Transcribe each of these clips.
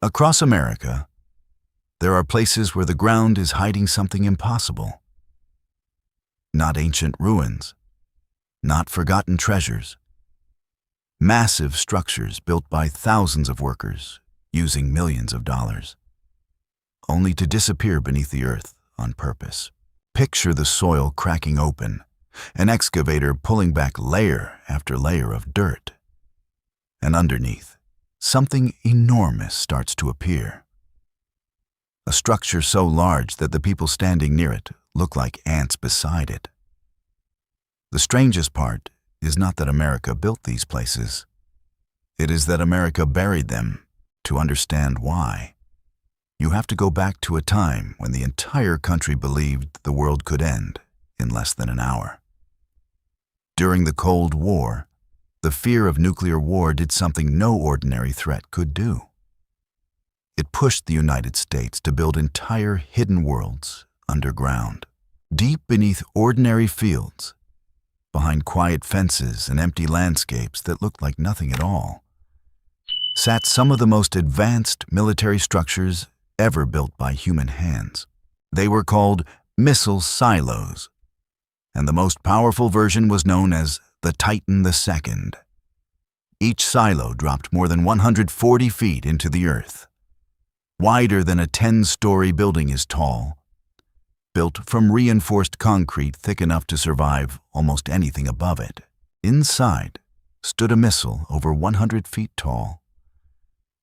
Across America, there are places where the ground is hiding something impossible. Not ancient ruins, not forgotten treasures. Massive structures built by thousands of workers using millions of dollars, only to disappear beneath the earth on purpose. Picture the soil cracking open, an excavator pulling back layer after layer of dirt. And underneath, something enormous starts to appear. A structure so large that the people standing near it look like ants beside it. The strangest part is not that America built these places. It is that America buried them. To understand why, you have to go back to a time when the entire country believed the world could end in less than an hour. During the Cold War, the fear of nuclear war did something no ordinary threat could do. It pushed the United States to build entire hidden worlds underground, deep beneath ordinary fields, behind quiet fences and empty landscapes that looked like nothing at all, sat some of the most advanced military structures ever built by human hands. They were called missile silos, and the most powerful version was known as the Titan II. Each silo dropped more than 140 feet into the earth, wider than a 10-story building is tall, built from reinforced concrete thick enough to survive almost anything above it. Inside stood a missile over 100 feet tall,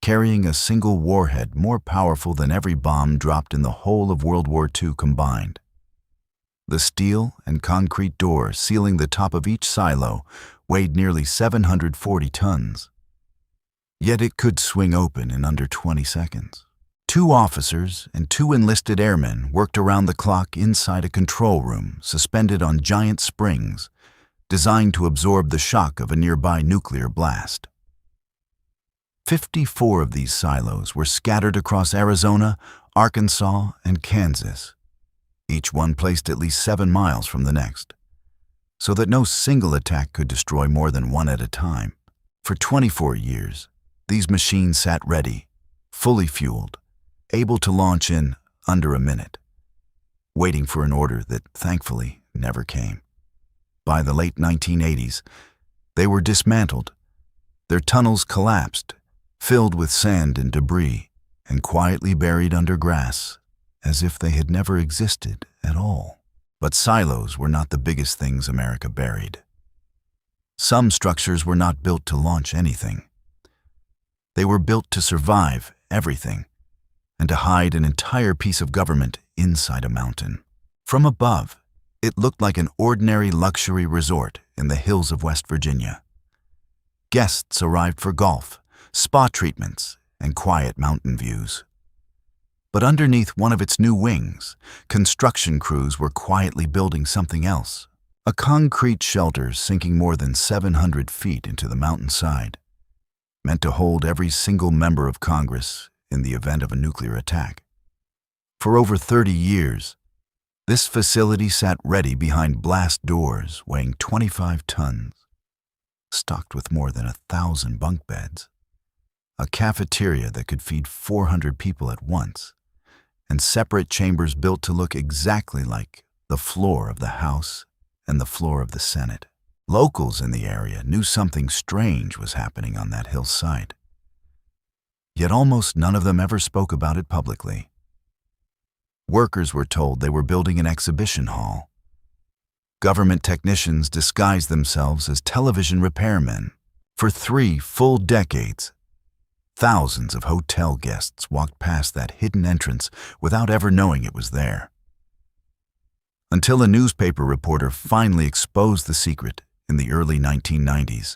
carrying a single warhead more powerful than every bomb dropped in the whole of World War II combined. The steel and concrete door sealing the top of each silo weighed nearly 740 tons. Yet it could swing open in under 20 seconds. 2 officers and 2 enlisted airmen worked around the clock inside a control room suspended on giant springs designed to absorb the shock of a nearby nuclear blast. 54 of these silos were scattered across Arizona, Arkansas, and Kansas, each one placed at least 7 miles from the next, so that no single attack could destroy more than one at a time. For 24 years, these machines sat ready, fully fueled, able to launch in under a minute, waiting for an order that thankfully never came. By the late 1980s, they were dismantled, their tunnels collapsed, filled with sand and debris, and quietly buried under grass, as if they had never existed at all. But silos were not the biggest things America buried. Some structures were not built to launch anything. They were built to survive everything, and to hide an entire piece of government inside a mountain. From above, it looked like an ordinary luxury resort in the hills of West Virginia. Guests arrived for golf, spa treatments, and quiet mountain views. But underneath one of its new wings, construction crews were quietly building something else, a concrete shelter sinking more than 700 feet into the mountainside, meant to hold every single member of Congress in the event of a nuclear attack. For over 30 years, this facility sat ready behind blast doors weighing 25 tons, stocked with more than 1,000 bunk beds, a cafeteria that could feed 400 people at once, and separate chambers built to look exactly like the floor of the House and the floor of the Senate. Locals in the area knew something strange was happening on that hillside, yet almost none of them ever spoke about it publicly. Workers were told they were building an exhibition hall. Government technicians disguised themselves as television repairmen. For 3 full decades, thousands of hotel guests walked past that hidden entrance without ever knowing it was there. Until a newspaper reporter finally exposed the secret in the early 1990s,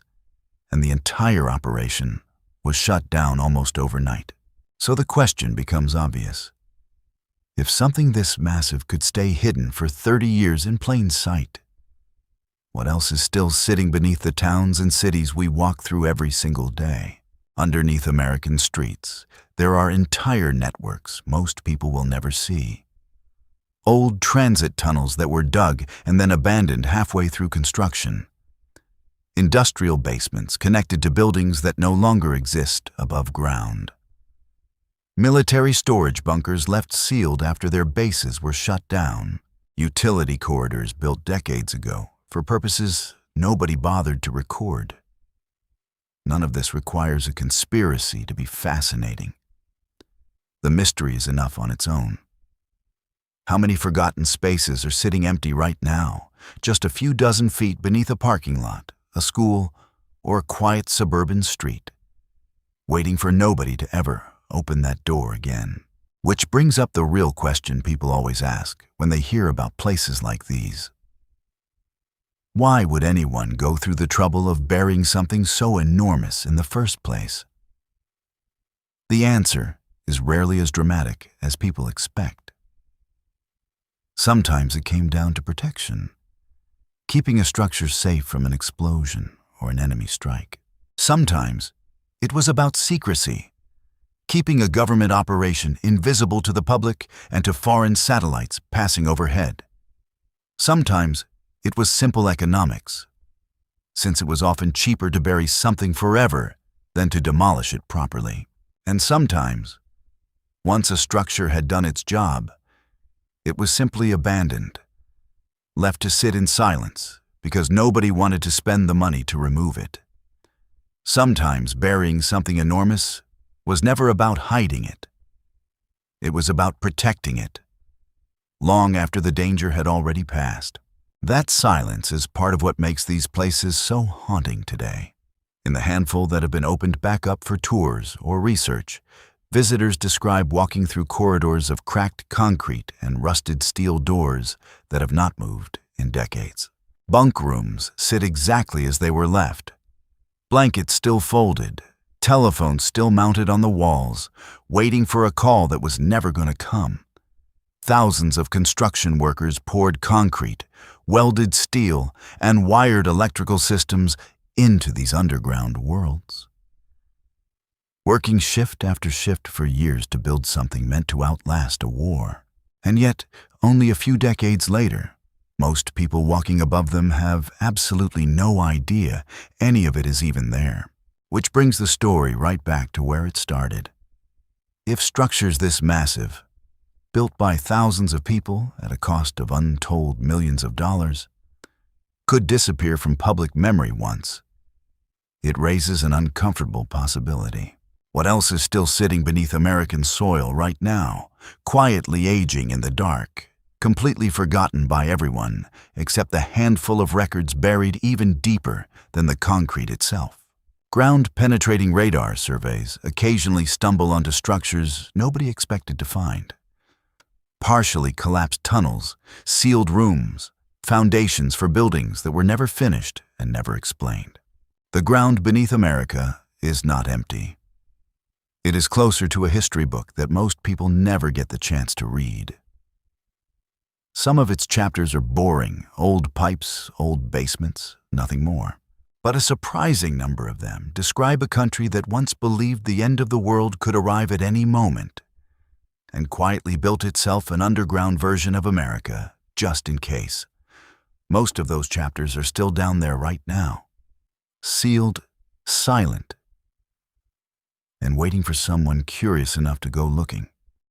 and the entire operation was shut down almost overnight. So the question becomes obvious. If something this massive could stay hidden for 30 years in plain sight, what else is still sitting beneath the towns and cities we walk through every single day? Underneath American streets, there are entire networks most people will never see. Old transit tunnels that were dug and then abandoned halfway through construction. Industrial basements connected to buildings that no longer exist above ground. Military storage bunkers left sealed after their bases were shut down. Utility corridors built decades ago for purposes nobody bothered to record. None of this requires a conspiracy to be fascinating. The mystery is enough on its own. How many forgotten spaces are sitting empty right now, just a few dozen feet beneath a parking lot, a school, or a quiet suburban street, waiting for nobody to ever open that door again? Which brings up the real question people always ask when they hear about places like these. Why would anyone go through the trouble of burying something so enormous in the first place? The answer is rarely as dramatic as people expect. Sometimes it came down to protection, keeping a structure safe from an explosion or an enemy strike. Sometimes it was about secrecy, keeping a government operation invisible to the public and to foreign satellites passing overhead. Sometimes it was simple economics, since it was often cheaper to bury something forever than to demolish it properly. And sometimes, once a structure had done its job, it was simply abandoned, left to sit in silence because nobody wanted to spend the money to remove it. Sometimes burying something enormous was never about hiding it. It was about protecting it, long after the danger had already passed. That silence is part of what makes these places so haunting today. In the handful that have been opened back up for tours or research, visitors describe walking through corridors of cracked concrete and rusted steel doors that have not moved in decades. Bunk rooms sit exactly as they were left. Blankets still folded, telephones still mounted on the walls, waiting for a call that was never going to come. Thousands of construction workers poured concrete, welded steel, and wired electrical systems into these underground worlds. Working shift after shift for years to build something meant to outlast a war. And yet, only a few decades later, most people walking above them have absolutely no idea any of it is even there. Which brings the story right back to where it started. If structures this massive, built by thousands of people at a cost of untold millions of dollars, could disappear from public memory once, it raises an uncomfortable possibility. What else is still sitting beneath American soil right now, quietly aging in the dark, completely forgotten by everyone except the handful of records buried even deeper than the concrete itself? Ground-penetrating radar surveys occasionally stumble onto structures nobody expected to find. Partially collapsed tunnels, sealed rooms, foundations for buildings that were never finished and never explained. The ground beneath America is not empty. It is closer to a history book that most people never get the chance to read. Some of its chapters are boring, old pipes, old basements, nothing more. But a surprising number of them describe a country that once believed the end of the world could arrive at any moment, and quietly built itself an underground version of America, just in case. Most of those chapters are still down there right now, sealed, silent, and waiting for someone curious enough to go looking.